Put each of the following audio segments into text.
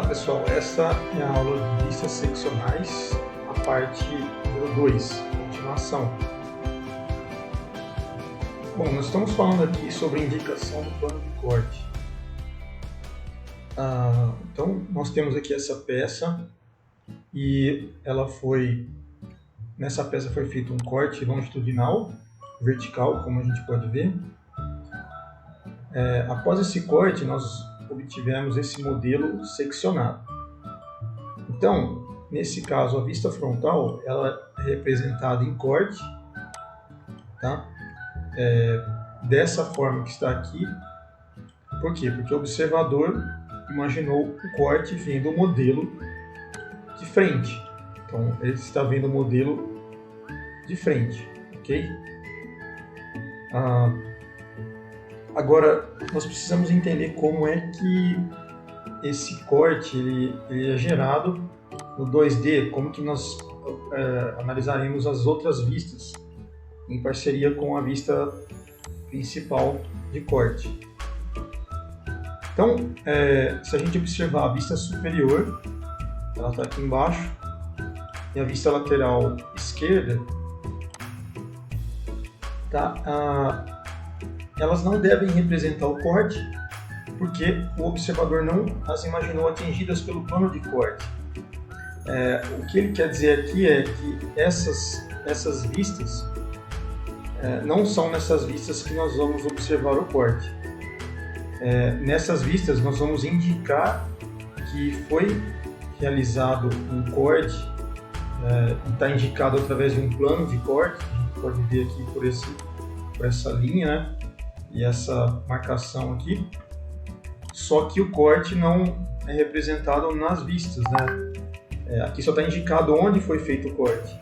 pessoal, essa é a aula de vistas seccionais, a parte número 2, continuação. Bom, nós estamos falando aqui sobre a indicação do plano de corte. Então, nós temos aqui essa peça e nessa peça foi feito um corte longitudinal, vertical, como a gente pode ver. Após esse corte, nós obtivemos esse modelo seccionado. Então, nesse caso, a vista frontal ela é representada em corte, tá? Dessa forma que está aqui. Por quê? Porque o observador imaginou o corte vendo o modelo de frente. Então, ele está vendo o modelo de frente, ok? Agora, nós precisamos entender como é que esse corte ele é gerado no 2D, como que nós analisaremos as outras vistas em parceria com a vista principal de corte. Então, se a gente observar a vista superior, ela está aqui embaixo, e a vista lateral esquerda, tá? Elas não devem representar o corte, porque o observador não as imaginou atingidas pelo plano de corte. O que ele quer dizer aqui é que essas vistas não são nessas vistas que nós vamos observar o corte. Nessas vistas nós vamos indicar que foi realizado um corte, está indicado através de um plano de corte, a gente pode ver aqui por essa linha, né? E essa marcação aqui, só que o corte não é representado nas vistas, né? Aqui só está indicado onde foi feito o corte.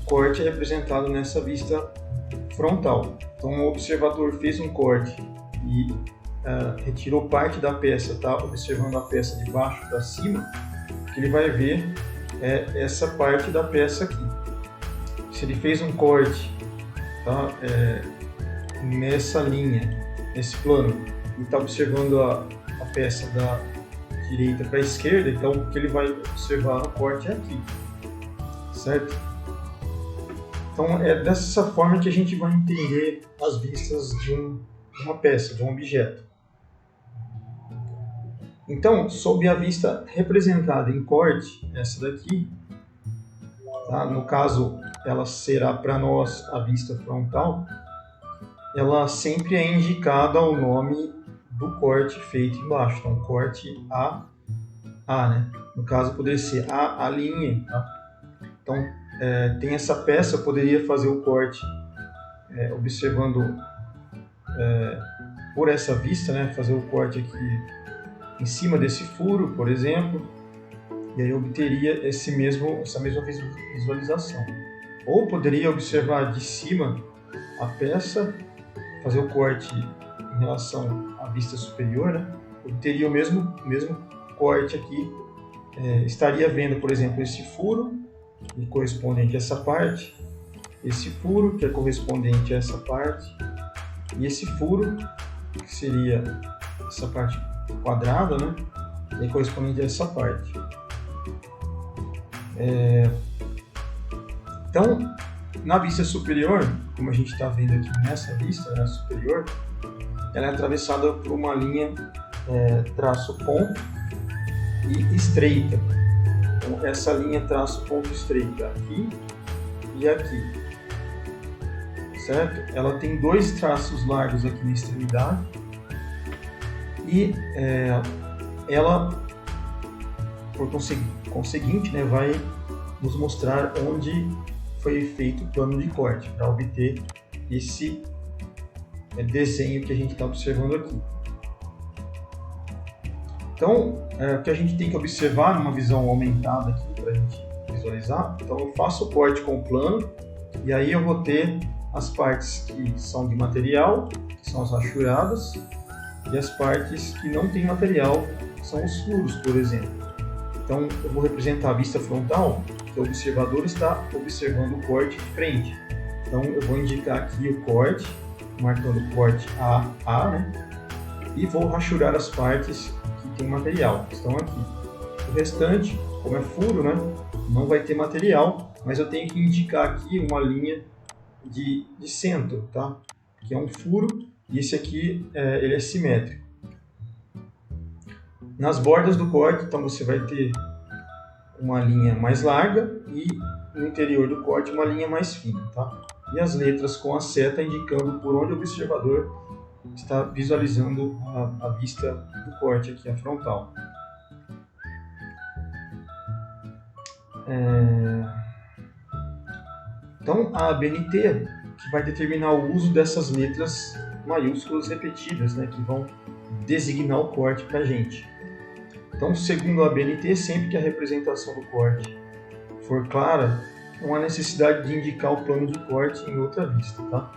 O corte é representado nessa vista frontal. Então o observador fez um corte e retirou parte da peça, tá observando a peça de baixo para cima, o que ele vai ver é essa parte da peça aqui. Se ele fez um corte, tá? Nessa linha, nesse plano, e está observando a peça da direita para a esquerda, então o que ele vai observar no corte é aqui, certo? Então é dessa forma que a gente vai entender as vistas de uma peça, de um objeto. Então, sob a vista representada em corte, essa daqui, tá? No caso, ela será para nós a vista frontal. Ela sempre é indicada o nome do corte feito embaixo. Então, corte A, né? No caso, poderia ser A', tá? Então, tem essa peça, eu poderia fazer o corte observando por essa vista, né? Fazer o corte aqui em cima desse furo, por exemplo, e aí eu obteria essa mesma visualização. Ou poderia observar de cima a peça, fazer o corte em relação à vista superior, né? Eu teria o mesmo corte aqui, estaria vendo, por exemplo, esse furo, que é correspondente a essa parte, esse furo, que é correspondente a essa parte, e esse furo, que seria essa parte quadrada, né? Que é correspondente a essa parte. Então, na vista superior, como a gente está vendo aqui nessa vista, né, superior, ela é atravessada por uma linha traço ponto e estreita. Então, essa linha traço ponto estreita aqui e aqui, certo? Ela tem dois traços largos aqui na extremidade e ela, por conseguinte, né, vai nos mostrar onde foi feito o plano de corte para obter esse desenho que a gente está observando aqui. Então, o que a gente tem que observar numa visão aumentada aqui para a gente visualizar, então eu faço o corte com o plano e aí eu vou ter as partes que são de material, que são as rachuradas, e as partes que não tem material, que são os furos, por exemplo. Então, eu vou representar a vista frontal, que o observador está observando o corte de frente. Então, eu vou indicar aqui o corte, marcando o corte A, né? E vou rachurar as partes que tem material, que estão aqui. O restante, como é furo, né, não vai ter material, mas eu tenho que indicar aqui uma linha de centro, tá? Que é um furo, e esse aqui ele é simétrico. Nas bordas do corte, então você vai ter uma linha mais larga e no interior do corte uma linha mais fina, tá? E as letras com a seta indicando por onde o observador está visualizando a vista do corte aqui, a frontal. Então a ABNT que vai determinar o uso dessas letras maiúsculas repetidas, né, que vão designar o corte para a gente. Então, segundo a ABNT, sempre que a representação do corte for clara, não há necessidade de indicar o plano de corte em outra vista, tá?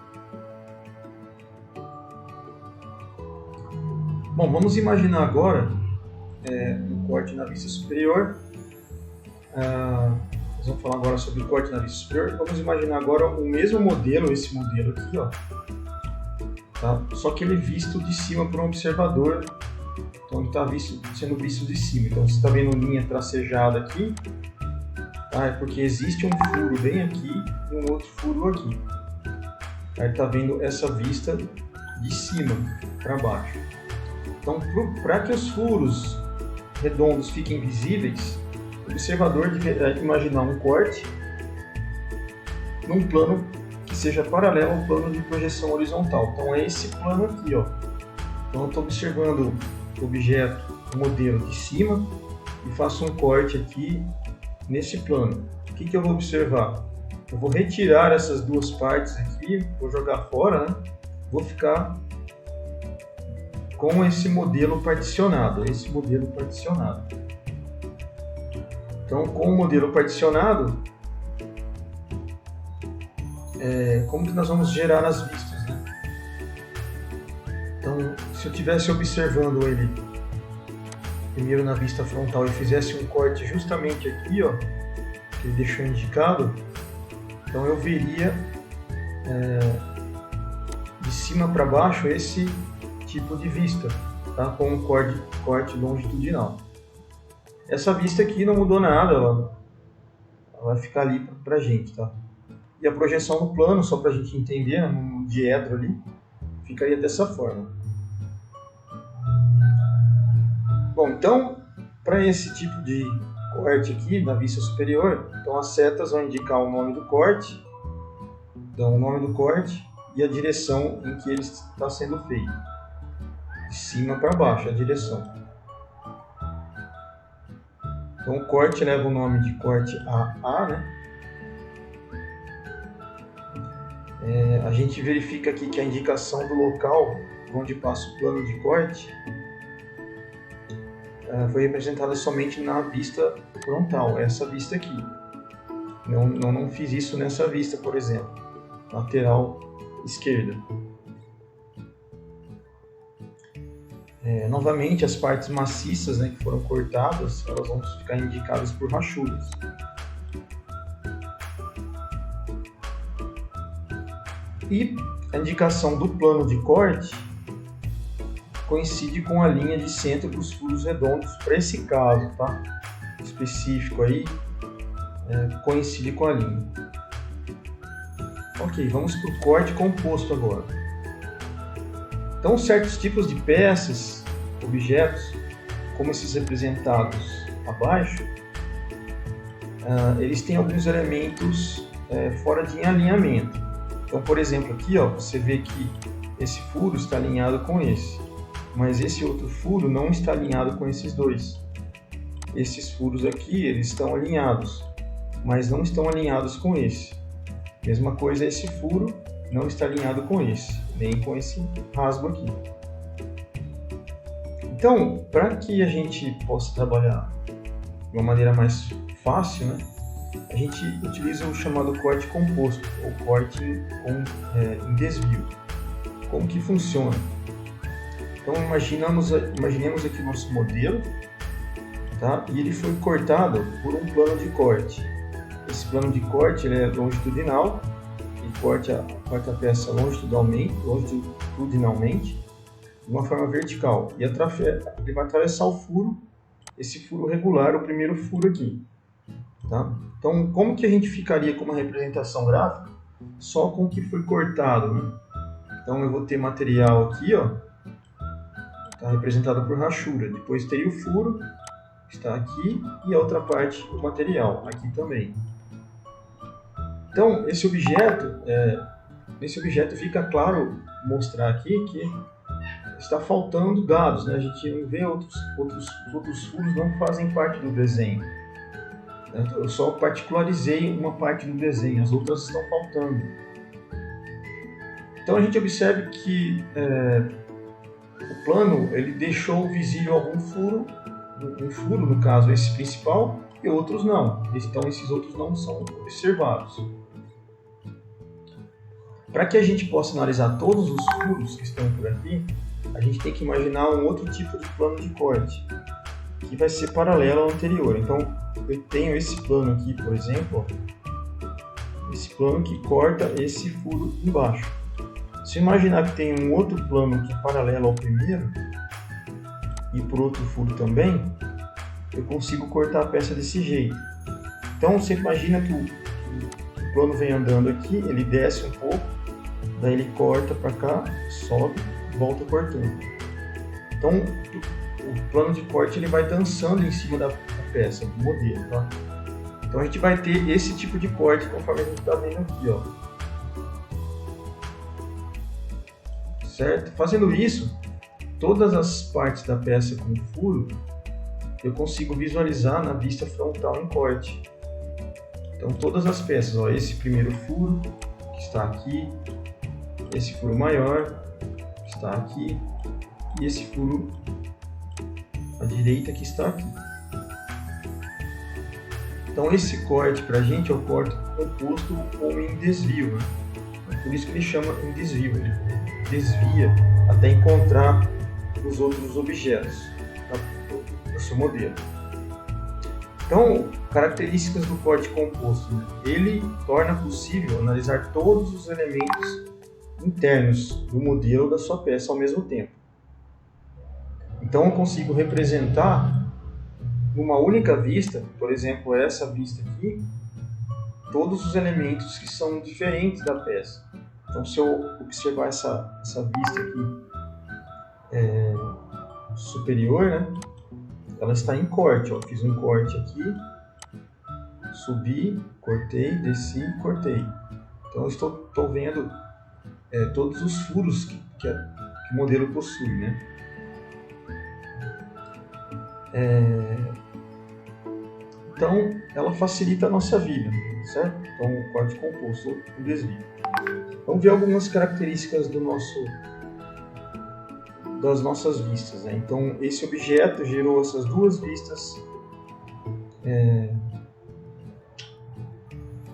Bom, vamos imaginar agora um corte na vista superior. Nós vamos falar agora sobre o corte na vista superior. Vamos imaginar agora o mesmo modelo, esse modelo aqui, ó, tá? Só que ele é visto de cima por um observador. Então ele está sendo visto de cima. Então você está vendo linha tracejada aqui, tá? É porque existe um furo bem aqui e um outro furo aqui. Aí está vendo essa vista de cima para baixo. Então, para que os furos redondos fiquem visíveis, o observador deve imaginar um corte num plano que seja paralelo ao plano de projeção horizontal. Então é esse plano aqui, ó. Então eu estou observando o objeto, o modelo de cima e faço um corte aqui nesse plano. O que eu vou observar? Eu vou retirar essas duas partes aqui, vou jogar fora, né? Vou ficar com esse modelo particionado, Então, com o modelo particionado, como que nós vamos gerar as vistas, né? Então, se eu estivesse observando ele primeiro na vista frontal e fizesse um corte justamente aqui, ó, que ele deixou indicado, então eu veria de cima para baixo esse tipo de vista, tá? Com um corte longitudinal. Essa vista aqui não mudou nada, ela vai ficar ali para a gente, tá? E a projeção no plano, só para a gente entender, no diedro ali, ficaria dessa forma. Bom, então, para esse tipo de corte aqui, na vista superior, então as setas vão indicar o nome do corte, e a direção em que ele está sendo feito. De cima para baixo, a direção. Então o corte leva o nome de corte AA, né? A gente verifica aqui que a indicação do local onde passa o plano de corte foi representada somente na vista frontal, essa vista aqui. Eu não fiz isso nessa vista, por exemplo, lateral esquerda. Novamente, as partes maciças, né, que foram cortadas, elas vão ficar indicadas por rachuras. E a indicação do plano de corte coincide com a linha de centro dos furos redondos para esse caso, tá? Específico aí, coincide com a linha. Ok, vamos para o corte composto agora. Então, certos tipos de peças, objetos, como esses representados abaixo, eles têm alguns elementos fora de alinhamento. Então, por exemplo, aqui, ó, você vê que esse furo está alinhado com esse, mas esse outro furo não está alinhado com esses dois. Esses furos aqui, eles estão alinhados, mas não estão alinhados com esse. Mesma coisa, esse furo não está alinhado com esse, nem com esse rasgo aqui. Então, para que a gente possa trabalhar de uma maneira mais fácil, né, a gente utiliza o chamado corte composto, ou corte em desvio. Como que funciona? Então, imaginemos aqui o nosso modelo, tá? E ele foi cortado por um plano de corte. Esse plano de corte ele é longitudinal, ele corta a peça longitudinalmente, de uma forma vertical, e ele vai atravessar o furo esse furo regular, o primeiro furo aqui. Tá? Então, como que a gente ficaria com uma representação gráfica? Só com o que foi cortado, né? Então, eu vou ter material aqui, ó, está representado por rachura. Depois teria o furo, que está aqui, e a outra parte do material, aqui também. Então, nesse objeto fica claro mostrar aqui que está faltando dados, né? A gente não vê outros furos não fazem parte do desenho. Eu só particularizei uma parte do desenho, as outras estão faltando. Então a gente observa que o plano ele deixou visível algum furo, um furo no caso esse principal, e outros não. Então esses outros não são observados. Para que a gente possa analisar todos os furos que estão por aqui, a gente tem que imaginar um outro tipo de plano de corte, que vai ser paralelo ao anterior. Então, eu tenho esse plano aqui, por exemplo, ó, esse plano que corta esse furo embaixo. Se eu imaginar que tem um outro plano que é paralelo ao primeiro, e por outro furo também, eu consigo cortar a peça desse jeito. Então, você imagina que o plano vem andando aqui, ele desce um pouco, daí ele corta para cá, sobe, volta cortando. Então, o plano de corte ele vai dançando em cima da peça, do modelo, tá? Então a gente vai ter esse tipo de corte conforme a gente está vendo aqui, ó. Certo? Fazendo isso, todas as partes da peça com furo, eu consigo visualizar na vista frontal em corte. Então todas as peças, ó, esse primeiro furo que está aqui, esse furo maior que está aqui e esse furo à direita que está aqui. Então esse corte para a gente é o corte composto ou em desvio, né? É por isso que ele chama em desvio, ele desvia até encontrar os outros objetos do seu modelo. Então, características do corte composto, né? Ele torna possível analisar todos os elementos internos do modelo da sua peça ao mesmo tempo. Então eu consigo representar numa única vista, por exemplo, essa vista aqui, todos os elementos que são diferentes da peça. Então se eu observar essa vista aqui superior, né, ela está em corte. Ó. Fiz um corte aqui, subi, cortei, desci, cortei. Então eu estou vendo todos os furos que o modelo possui, né? Então, ela facilita a nossa vida, certo? Então, o corte composto, o desvio. Vamos ver algumas características das nossas vistas, né? Então, esse objeto gerou essas duas vistas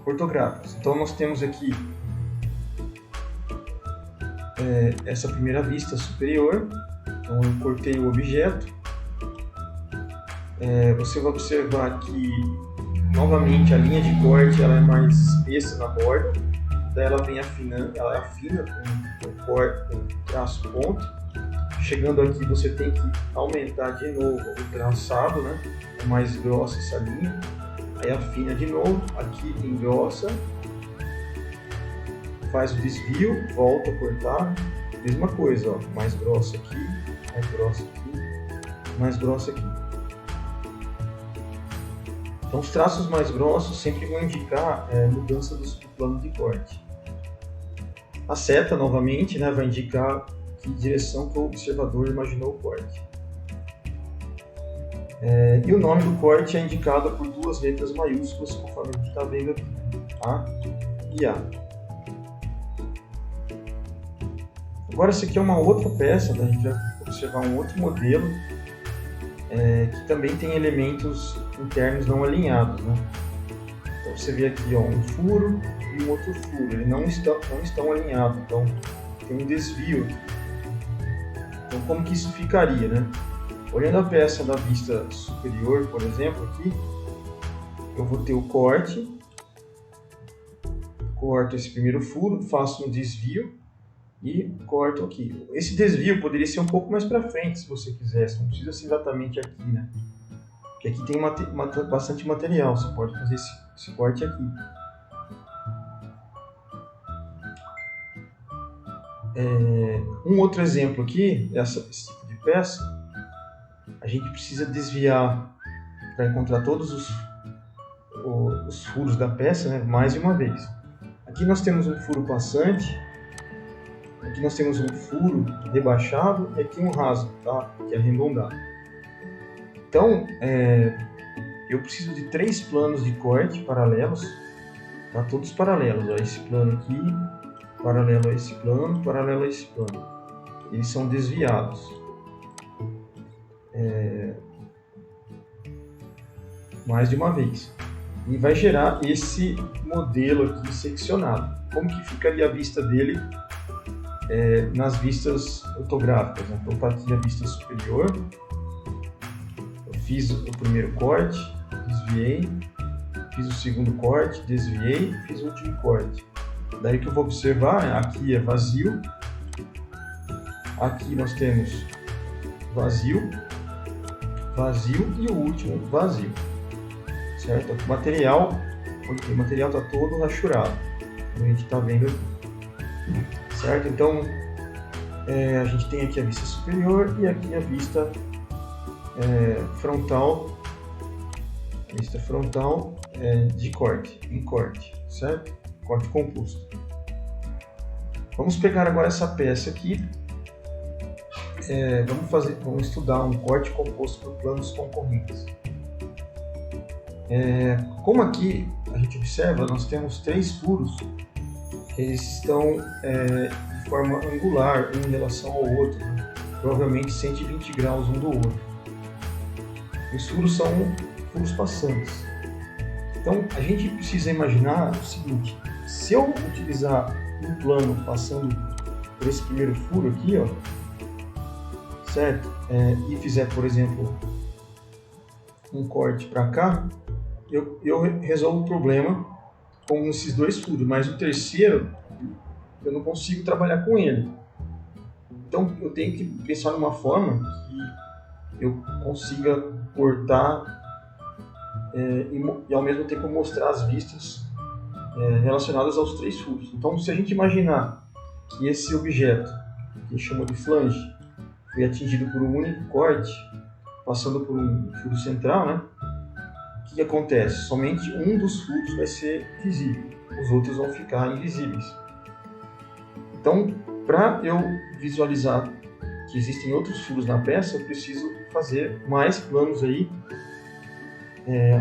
ortográficas. Então, nós temos aqui essa primeira vista superior. Então, eu cortei o objeto. Você vai observar que, novamente, a linha de corte ela é mais espessa na borda, daí ela vem afinando, ela afina com traço ponto. Chegando aqui, você tem que aumentar de novo o traçado, né? É mais grossa essa linha, aí afina de novo, aqui engrossa, faz o desvio, volta a cortar, mesma coisa, ó, mais grossa aqui, mais grossa aqui, mais grossa aqui. Então, os traços mais grossos sempre vão indicar mudança do plano de corte. A seta, novamente, né, vai indicar que direção que o observador imaginou o corte. E o nome do corte é indicado por duas letras maiúsculas, conforme a gente está vendo aqui, A e A. Agora, essa aqui é uma outra peça, a gente vai observar um outro modelo, que também tem elementos internos não alinhados, né? Então você vê aqui, ó, um furo e um outro furo, eles não estão alinhados, então tem um desvio. Então como que isso ficaria, né? Olhando a peça da vista superior, por exemplo, aqui, eu vou ter o corte, corto esse primeiro furo, faço um desvio e corto aqui. Esse desvio poderia ser um pouco mais para frente, se você quisesse, não precisa ser exatamente aqui, né? Porque aqui tem bastante material, você pode fazer esse corte aqui. Um outro exemplo aqui, esse tipo de peça, a gente precisa desviar para encontrar todos os furos da peça, né, mais de uma vez. Aqui nós temos um furo passante, aqui nós temos um furo rebaixado e aqui um raso, tá, que é arredondado. Então, eu preciso de 3 planos de corte paralelos, tá, todos paralelos, ó, esse plano aqui, paralelo a esse plano, paralelo a esse plano. Eles são desviados. Mais de uma vez. E vai gerar esse modelo aqui seccionado. Como que ficaria a vista dele nas vistas ortográficas, né? Então, para aqui a vista superior, eu fiz o primeiro corte, desviei, fiz o segundo corte, desviei, fiz o último corte. Daí que eu vou observar, aqui é vazio, aqui nós temos vazio, vazio e o último vazio, certo? O material está todo rachurado, como a gente está vendo aqui, certo? Então, a gente tem aqui a vista superior e aqui a vista frontal, de corte, em corte, certo? Corte composto. Vamos pegar agora essa peça aqui, vamos estudar um corte composto por planos concorrentes. Como aqui a gente observa, nós temos 3 furos, eles estão de forma angular um em relação ao outro, né? Provavelmente 120 graus um do outro. Os furos são furos passantes. Então a gente precisa imaginar o seguinte: se eu utilizar um plano passando por esse primeiro furo aqui, ó, certo? E fizer, por exemplo, um corte para cá, eu resolvo o problema com esses 2 furos, mas o terceiro eu não consigo trabalhar com ele. Então eu tenho que pensar numa forma que eu consiga cortar e ao mesmo tempo mostrar as vistas relacionadas aos 3 furos. Então, se a gente imaginar que esse objeto, que chama de flange, foi atingido por um único corte, passando por um furo central, né? O que acontece? Somente um dos furos vai ser visível, os outros vão ficar invisíveis. Então, para eu visualizar que existem outros furos na peça, eu preciso fazer mais planos aí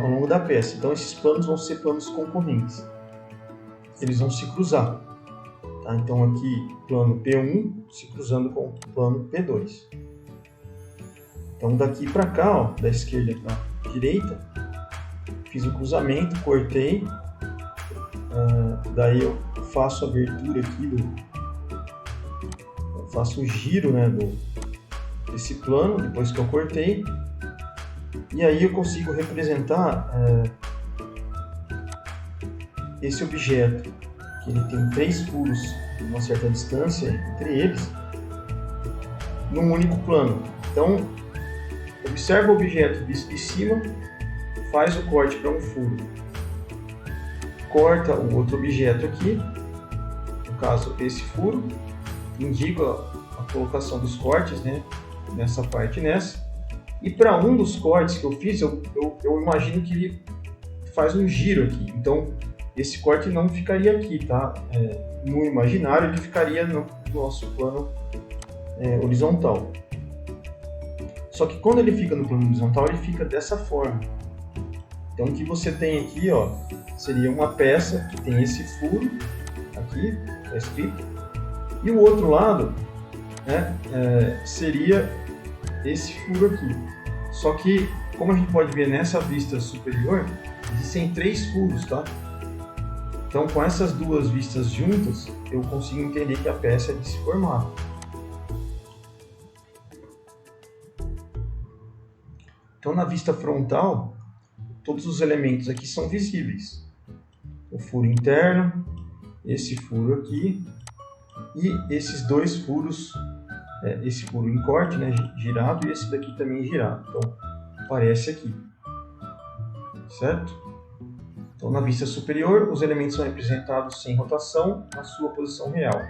ao longo da peça. Então, esses planos vão ser planos concorrentes. Eles vão se cruzar. Tá? Então, aqui, plano P1 se cruzando com o plano P2. Então, daqui para cá, ó, da esquerda para a direita, fiz o cruzamento, cortei. Daí eu faço a abertura aqui, eu faço o giro, né, desse plano, depois que eu cortei. E aí eu consigo representar esse objeto, que ele tem 3 furos de uma certa distância entre eles, num único plano. Então, observa o objeto visto de cima, faz o corte para um furo, corta o outro objeto aqui, no caso esse furo, indica a colocação dos cortes, né, nessa parte e nessa. E para um dos cortes que eu fiz, eu imagino que ele faz um giro aqui. Então, esse corte não ficaria aqui, tá? No imaginário, ele ficaria no nosso plano horizontal. Só que quando ele fica no plano horizontal, ele fica dessa forma. Então, o que você tem aqui, ó, seria uma peça que tem esse furo aqui, está escrito, e o outro lado, né, seria esse furo aqui. Só que, como a gente pode ver nessa vista superior, existem 3 furos, tá? Então, com essas 2 vistas juntas, eu consigo entender que a peça é desse formato. Então, na vista frontal, todos os elementos aqui são visíveis. O furo interno, esse furo aqui e esses 2 furos, esse furo em corte, né, girado, e esse daqui também girado. Então, aparece aqui. certo? Então, na vista superior, os elementos são representados sem rotação na sua posição real.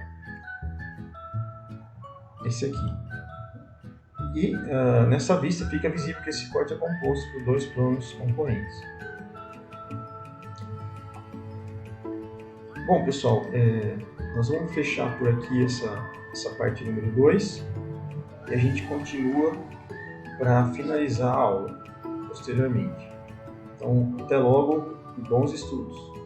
Esse aqui. E nessa vista fica visível que esse corte é composto por 2 planos concorrentes. Bom, pessoal, nós vamos fechar por aqui essa parte número 2 e a gente continua para finalizar a aula posteriormente. Então, até logo e bons estudos!